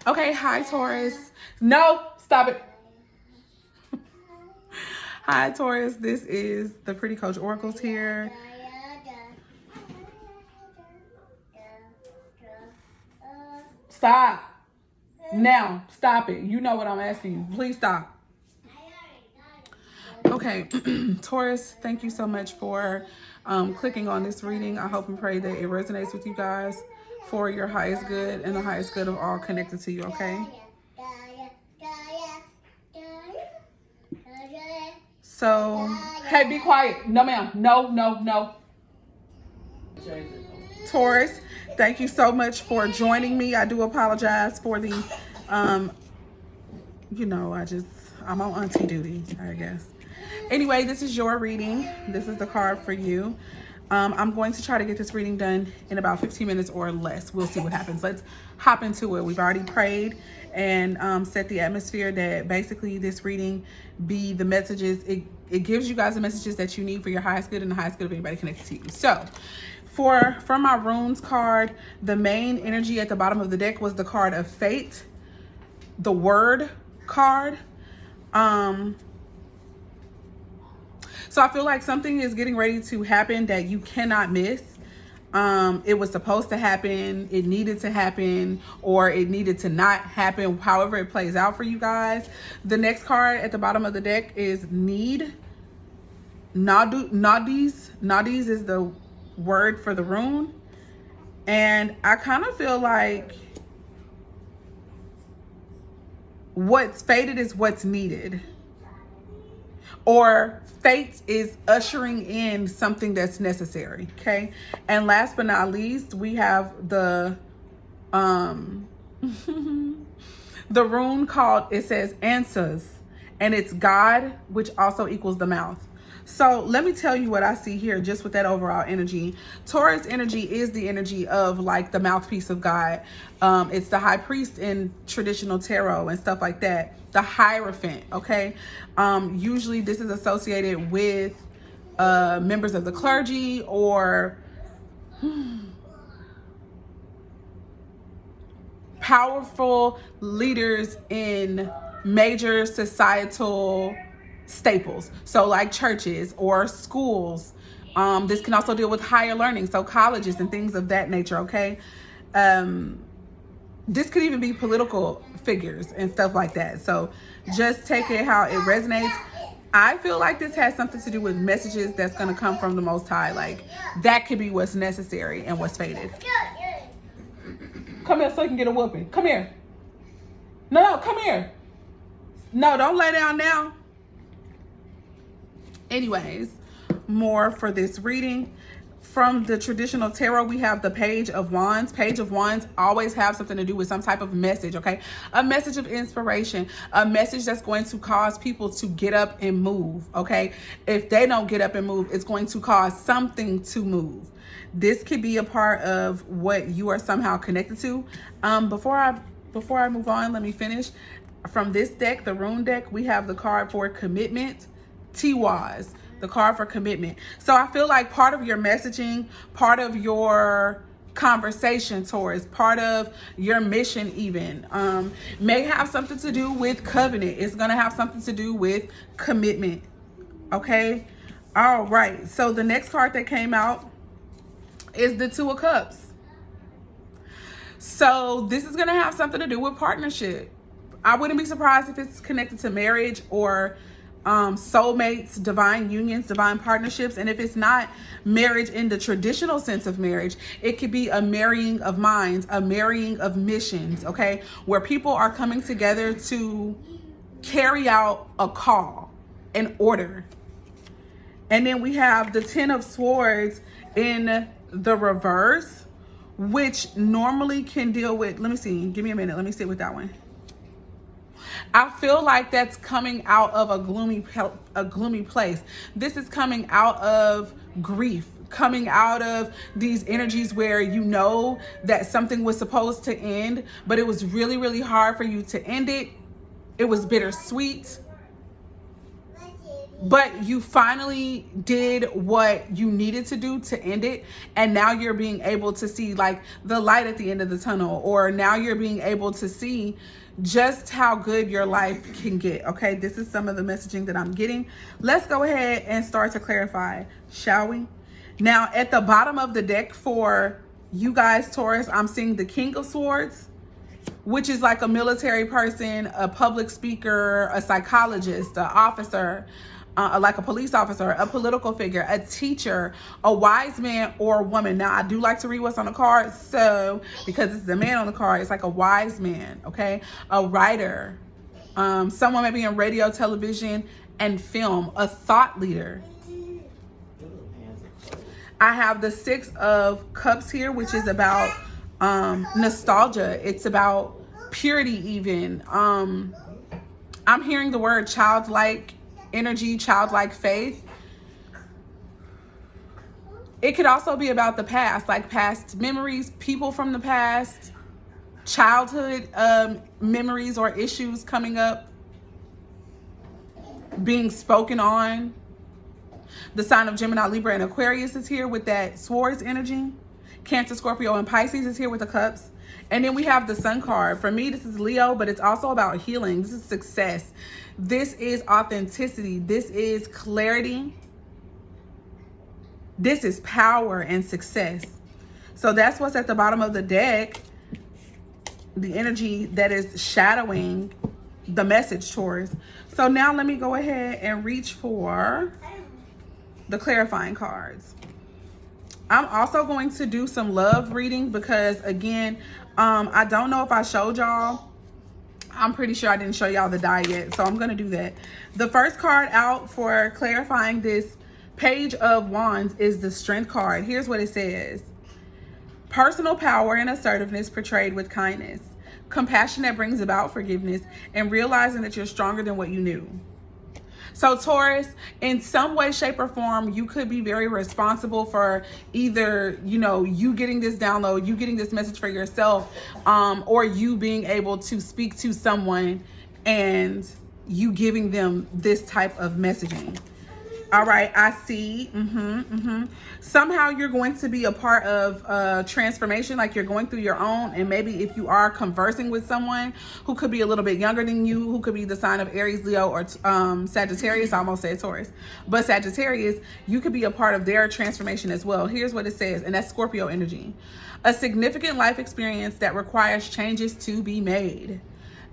Okay, hi Taurus. No, stop it. Hi Taurus, this is the Pretty Coach Oracles here. Stop. Now, stop it. You know what I'm asking you. Please stop. Okay, Taurus, thank you so much for clicking on this reading. I hope and pray that it resonates with you guys for your highest good and the highest good of all connected to you, okay? So, hey, be quiet. No, ma'am. No. Taurus, thank you so much for joining me. I do apologize for the, I'm on auntie duty, I guess. Anyway, this is your reading. This is the card for you. I'm going to try to get this reading done in about 15 minutes or less. We'll see what happens. Let's hop into it. We've already prayed and set the atmosphere that basically this reading be the messages. It gives you guys the messages that you need for your highest good and the highest good of anybody connected to you. So for my runes card, the main energy at the bottom of the deck was the card of fate, the word card. So I feel like something is getting ready to happen that you cannot miss. It was supposed to happen, it needed to happen, or it needed to not happen, however it plays out for you guys. The next card at the bottom of the deck is need. Nadis is the word for the rune. And I kind of feel like what's fated is what's needed. Or fate is ushering in something that's necessary, okay? And last but not least, we have the the rune called, it says answers, and it's God, which also equals the mouth. So let me tell you what I see here just with that overall energy. Taurus energy is the energy of like the mouthpiece of God. It's the high priest in traditional tarot and stuff like that. The Hierophant, okay? Usually this is associated with members of the clergy or powerful leaders in major societal staples. So like churches or schools. This can also deal with higher learning, so colleges and things of that nature, okay? This could even be political figures and stuff like that. So just take it how it resonates. I feel like this has something to do with messages that's going to come from the Most High. Like that could be what's necessary and what's fated. Come here so you can get a whooping. Come here. No, come here. No, don't lay down now. Anyways, more for this reading. From the traditional tarot, we have the Page of Wands. Page of Wands always have something to do with some type of message, okay? A message of inspiration, a message that's going to cause people to get up and move, okay? If they don't get up and move, it's going to cause something to move. This could be a part of what you are somehow connected to. Before I move on, let me finish. From this deck, the rune deck, we have the card for commitment, T-Waz. The card for commitment. So I feel like part of your messaging, part of your conversation, Taurus, part of your mission even, may have something to do with covenant. It's going to have something to do with commitment. Okay? All right. So the next card that came out is the Two of Cups. So this is going to have something to do with partnership. I wouldn't be surprised if it's connected to marriage or soulmates, divine unions, divine partnerships. And if it's not marriage in the traditional sense of marriage, it could be a marrying of minds, a marrying of missions, okay? Where people are coming together to carry out a call, an order. And then we have the Ten of Swords in the reverse, which normally can deal with, let me see, give me a minute, let me sit with that one. I feel like that's coming out of a gloomy place. This is coming out of grief, coming out of these energies where you know that something was supposed to end, but it was really, really hard for you to end it. It was bittersweet. but you finally did what you needed to do to end it, and now you're being able to see like the light at the end of the tunnel, or now you're being able to see just how good your life can get. Okay, this is some of the messaging that I'm getting. Let's go ahead and start to clarify, shall we? Now at the bottom of the deck for you guys, Taurus, I'm seeing the King of Swords, which is like a military person, a public speaker, a psychologist, an officer, like a police officer, a political figure, a teacher, a wise man or woman. Now, I do like to read what's on the card, so because it's a man on the card, it's like a wise man, okay? A writer, someone maybe in radio, television, and film, a thought leader. I have the Six of Cups here, which is about nostalgia. It's about purity even. I'm hearing the word childlike energy, childlike faith. It could also be about the past, like past memories, people from the past, childhood memories or issues coming up, being spoken on. The sign of Gemini, Libra, and Aquarius is here with that swords energy. Cancer, Scorpio, and Pisces is here with the cups. And then we have the Sun card. For me, this is Leo, but it's also about healing. This is success. This is authenticity. This is clarity. This is power and success. So that's what's at the bottom of the deck. The energy that is shadowing the message, Taurus. So now let me go ahead and reach for the clarifying cards. I'm also going to do some love reading because, again, I don't know if I showed y'all. I'm pretty sure I didn't show y'all the die yet, so I'm going to do that. The first card out for clarifying this Page of Wands is the Strength card. Here's what it says. Personal power and assertiveness portrayed with kindness. Compassion that brings about forgiveness and realizing that you're stronger than what you knew. So Taurus, in some way, shape, or form, you could be very responsible for either, you know, you getting this download, you getting this message for yourself, or you being able to speak to someone and you giving them this type of messaging. All right, I see. Somehow you're going to be a part of transformation, like you're going through your own. And maybe if you are conversing with someone who could be a little bit younger than you, who could be the sign of Aries, Leo, or Sagittarius, I almost said Taurus, but Sagittarius, you could be a part of their transformation as well. Here's what it says, and that's Scorpio energy. A significant life experience that requires changes to be made.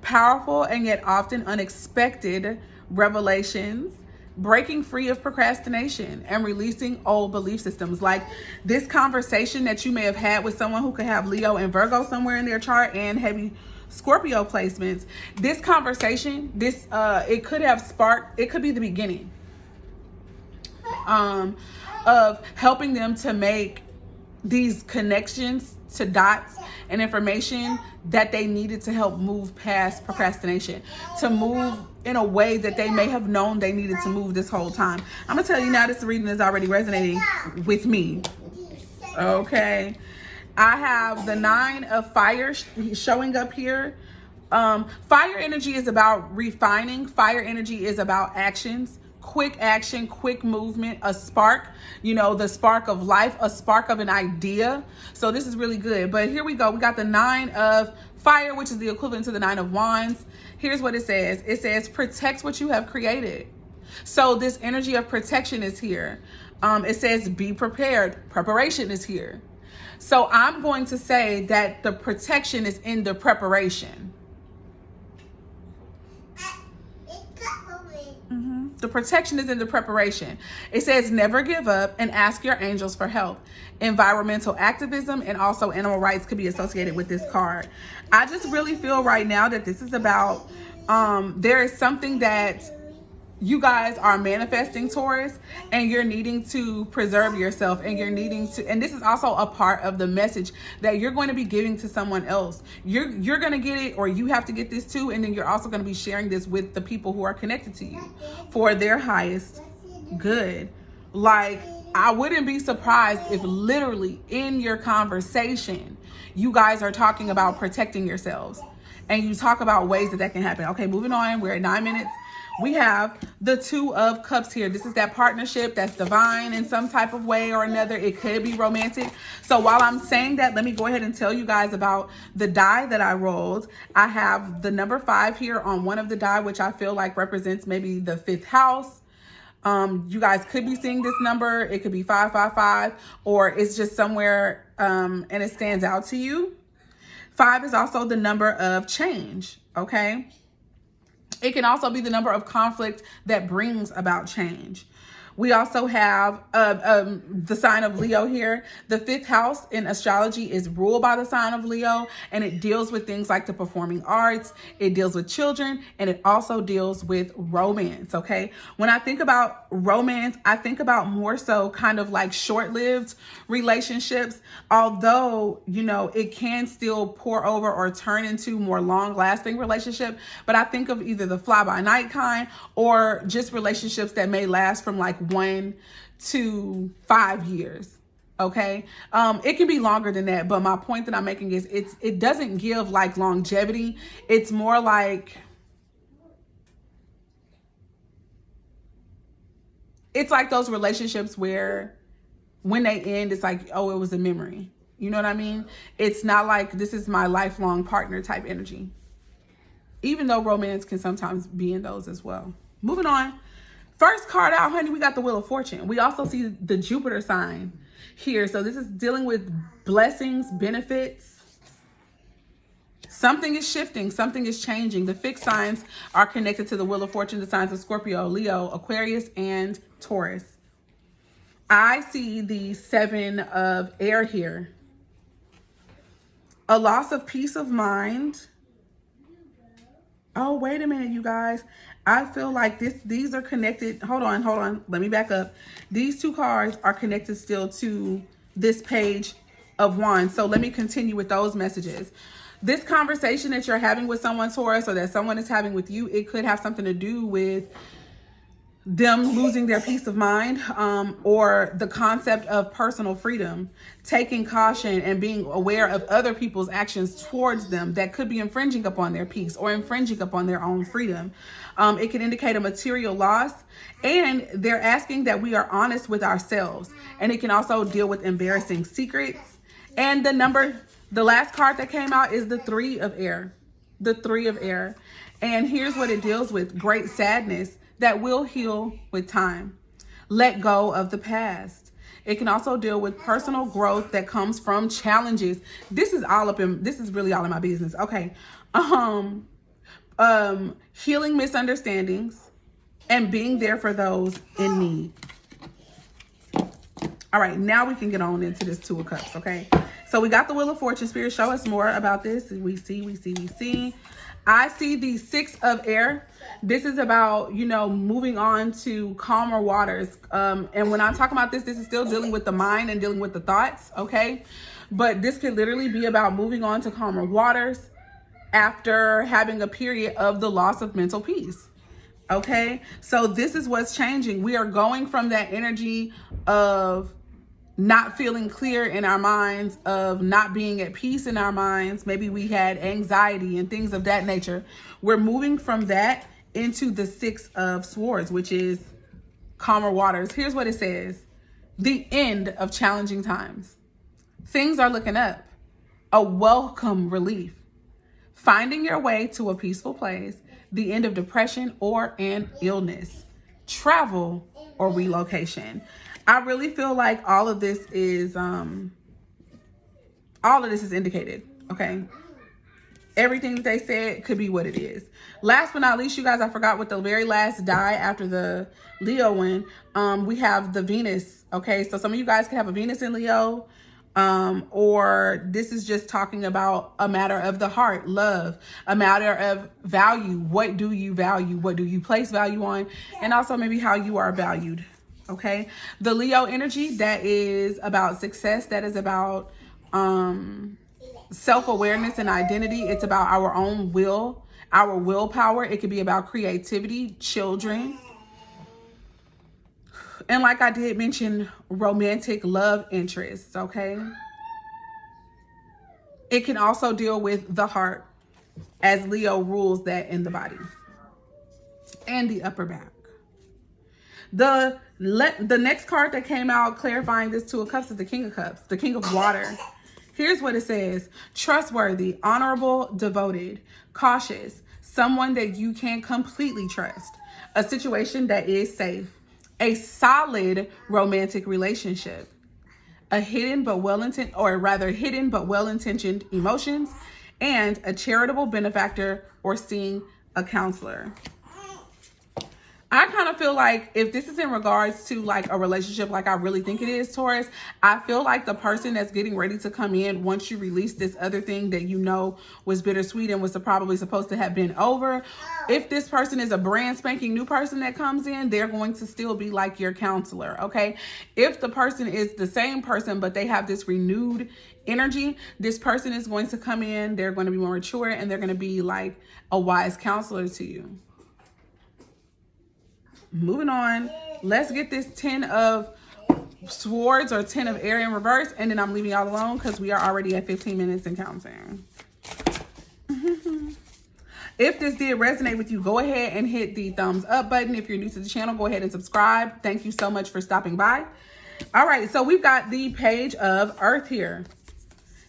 Powerful and yet often unexpected revelations. Breaking free of procrastination and releasing old belief systems. Like this conversation that you may have had with someone who could have Leo and Virgo somewhere in their chart and heavy Scorpio placements. This conversation, it could have sparked, it could be the beginning of helping them to make these connections to dots and information that they needed to help move past procrastination, to move in a way that they may have known they needed to move this whole time. I'm gonna tell you now, this reading is already resonating with me. Okay, I have the Nine of Fire showing up here. Fire energy is about refining. Fire energy is about actions. Quick action, quick movement, a spark, you know, the spark of life, a spark of an idea. So this is really good. But here we go. We got the Nine of Fire, which is the equivalent to the Nine of Wands. Here's what it says. It says, protect what you have created. So this energy of protection is here. It says, be prepared. Preparation is here. So I'm going to say that the protection is in the preparation. The protection is in the preparation. It says never give up and ask your angels for help. Environmental activism and also animal rights could be associated with this card. I just really feel right now that this is about, there is something that you guys are manifesting, Taurus, and you're needing to preserve yourself, and you're needing to, and this is also a part of the message that you're going to be giving to someone else. You're going to get it, or you have to get this too, and then you're also going to be sharing this with the people who are connected to you for their highest good. Like, I wouldn't be surprised if literally in your conversation, you guys are talking about protecting yourselves, and you talk about ways that can happen. Okay, moving on. We're at 9 minutes. We have the Two of Cups here. This is that partnership that's divine in some type of way or another. It could be romantic. So while I'm saying that, let me go ahead and tell you guys about the die that I rolled. I have the number 5 here on one of the die, which I feel like represents maybe the 5th house. You guys could be seeing this number. It could be 555, or it's just somewhere and it stands out to you. 5 is also the number of change, okay? It can also be the number of conflict that brings about change. We also have the sign of Leo here. The 5th house in astrology is ruled by the sign of Leo, and it deals with things like the performing arts. It deals with children, and it also deals with romance, okay? When I think about romance, I think about more so kind of like short-lived relationships, although, you know, it can still pour over or turn into more long-lasting relationship. But I think of either the fly-by-night kind or just relationships that may last from like 1 to 5 years. Okay. It can be longer than that, but my point that I'm making is it doesn't give like longevity. It's more like, it's like those relationships where when they end, it's like, oh, it was a memory. You know what I mean? It's not like this is my lifelong partner type energy, even though romance can sometimes be in those as well. Moving on. First card out, honey, we got the Wheel of Fortune. We also see the Jupiter sign here. So this is dealing with blessings, benefits. Something is shifting. Something is changing. The fixed signs are connected to the Wheel of Fortune, the signs of Scorpio, Leo, Aquarius, and Taurus. I see the 7 of air here. A loss of peace of mind. Oh, wait a minute, you guys. I feel like these are connected. Hold on. Let me back up. These 2 cards are connected still to this Page of Wands. So let me continue with those messages. This conversation that you're having with someone, Taurus, or that someone is having with you, it could have something to do with them losing their peace of mind, or the concept of personal freedom, taking caution and being aware of other people's actions towards them that could be infringing upon their peace or infringing upon their own freedom. It can indicate a material loss, and they're asking that we are honest with ourselves. And it can also deal with embarrassing secrets. And the last card that came out is the 3 of air. The 3 of air. And here's what it deals with: great sadness that will heal with time. Let go of the past. It can also deal with personal growth that comes from challenges. This is really all in my business. Okay. Healing misunderstandings and being there for those in need. All right, now we can get on into this 2 of Cups, okay? So we got the Wheel of Fortune. Spirit, show us more about this. We see. I see the 6 of air. This is about, you know, moving on to calmer waters. And when I'm talking about this is still dealing with the mind and dealing with the thoughts, okay? But this could literally be about moving on to calmer waters after having a period of the loss of mental peace, okay? So this is what's changing. We are going from that energy of not feeling clear in our minds, of not being at peace in our minds. Maybe we had anxiety and things of that nature. We're moving from that into the 6 of Swords, which is calmer waters. Here's what it says: the end of challenging times. Things are looking up. A welcome relief. Finding your way to a peaceful place. The end of depression or an illness. Travel or relocation. I really feel like all of this is indicated, okay? Everything that they said could be what it is. Last but not least, you guys, I forgot what the very last die after the Leo one. We have the Venus, okay? So some of you guys can have a Venus in Leo, or this is just talking about a matter of the heart, love, a matter of value. What do you value? What do you place value on? And also maybe how you are valued. Okay, the Leo energy, that is about success. That is about self-awareness and identity. It's about our own will, our willpower. It could be about creativity, children. And like I did mention, romantic love interests, okay? It can also deal with the heart, as Leo rules that in the body. and the upper back. The next card that came out clarifying this Two of Cups is the King of Cups, the King of Water. Here's what it says: trustworthy, honorable, devoted, cautious, someone that you can completely trust, a situation that is safe, a solid romantic relationship, a hidden but well-intentioned emotions, and a charitable benefactor or seeing a counselor. I kind of feel like if this is in regards to like a relationship, like I really think it is, Taurus, I feel like the person that's getting ready to come in once you release this other thing that you know was bittersweet and was probably supposed to have been over. If this person is a brand spanking new person that comes in, they're going to still be like your counselor, okay? If the person is the same person, but they have this renewed energy, this person is going to come in, they're going to be more mature, and they're going to be like a wise counselor to you. Moving on, let's get this 10 of Swords or 10 of Air in reverse, and then I'm leaving y'all alone because we are already at 15 minutes and counting. If this did resonate with you, go ahead and hit the thumbs up button. If you're new to the channel, go ahead and subscribe. Thank you so much for stopping by. All right, so we've got the Page of Earth here.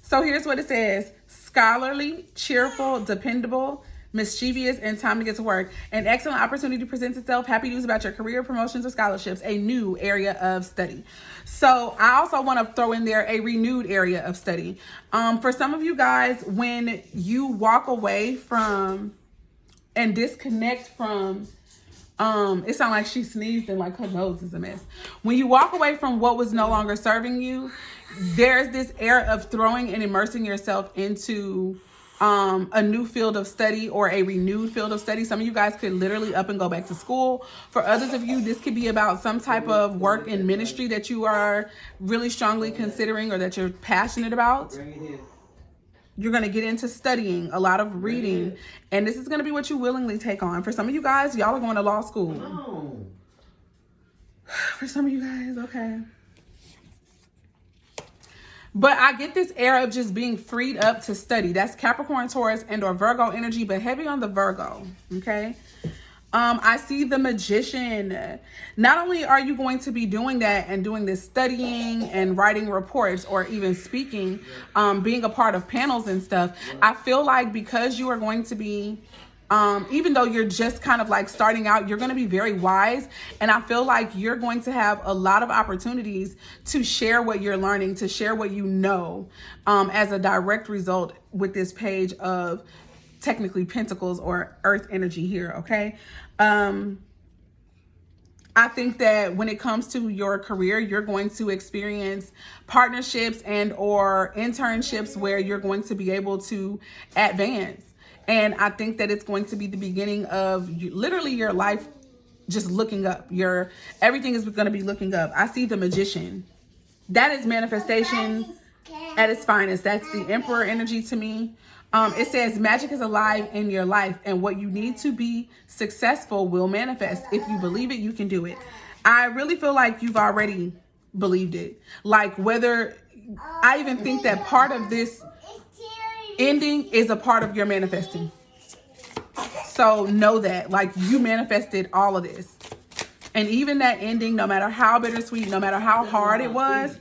So here's what it says: scholarly, cheerful, dependable, mischievous, and time to get to work. An excellent opportunity presents itself. Happy news about your career, promotions, or scholarships. A new area of study. So I also want to throw in there a renewed area of study. For some of you guys, when you walk away from and disconnect from, it sounds like she sneezed and like her nose is a mess. When you walk away from what was no longer serving you, there's this air of throwing and immersing yourself into a new field of study or a renewed field of study. Some of you guys could literally up and go back to school. For others of you, this could be about some type of work in ministry that you are really strongly considering or that you're passionate about. You're going to get into studying, a lot of reading, and this is going to be what you willingly take on. For some of you guys, y'all are going to law school. For some of you guys, okay. But I get this air of just being freed up to study. That's Capricorn, Taurus, and or Virgo energy, but heavy on the Virgo, okay? I see the Magician. Not only are you going to be doing that and doing this studying and writing reports or even speaking, being a part of panels and stuff, I feel like because you are going to be, even though you're just kind of like starting out, you're going to be very wise. And I feel like you're going to have a lot of opportunities to share what you're learning, to share what you know, as a direct result with this Page of technically Pentacles or Earth energy here, okay? I think that when it comes to your career, you're going to experience partnerships and or internships where you're going to be able to advance. And I think that it's going to be the beginning of literally your life just looking up. Everything is going to be looking up. I see the Magician. That is manifestation at its finest. That's the Emperor energy to me. It says magic is alive in your life, and what you need to be successful will manifest. If you believe it, you can do it. I really feel like you've already believed it. Like whether, I even think that part of this ending is a part of your manifesting. So know that, like, you manifested all of this. And even that ending, no matter how bittersweet, no matter how hard it was,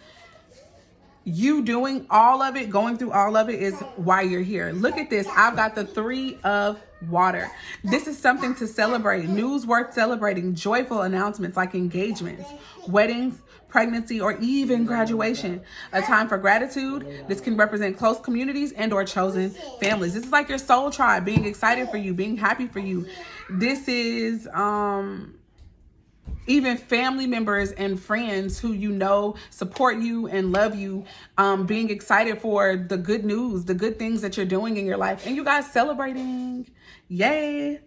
you doing all of it, going through all of it is why you're here. Look at this. I've got the 3 of Water. This is something to celebrate. News worth celebrating. Joyful announcements like engagements, weddings, pregnancy, or even graduation. A time for gratitude. This can represent close communities and or chosen families. This is like your soul tribe being excited for you, being happy for you. This is even family members and friends who you know support you and love you, being excited for the good news, the good things that you're doing in your life, and you guys celebrating. Yay.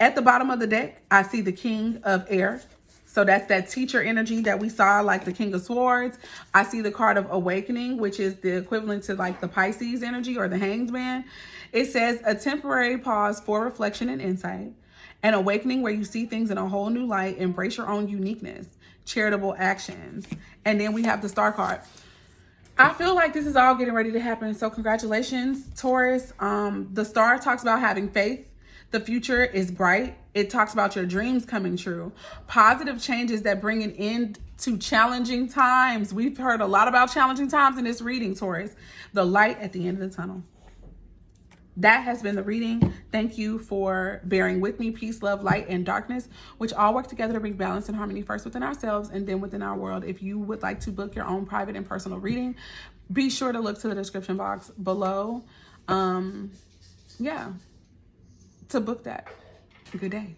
At the bottom of the deck, I see the King of Air. So that's that teacher energy that we saw, like the King of Swords. I see the card of Awakening, which is the equivalent to like the Pisces energy or the Hanged Man. It says a temporary pause for reflection and insight. An awakening where you see things in a whole new light. Embrace your own uniqueness. Charitable actions. And then we have the Star card. I feel like this is all getting ready to happen. So congratulations, Taurus. The Star talks about having faith. The future is bright. It talks about your dreams coming true. Positive changes that bring an end to challenging times. We've heard a lot about challenging times in this reading, Taurus. The light at the end of the tunnel. That has been the reading. Thank you for bearing with me. Peace, love, light, and darkness, which all work together to bring balance and harmony first within ourselves and then within our world. If you would like to book your own private and personal reading, be sure to look to the description box below. Yeah, to book that. Good day.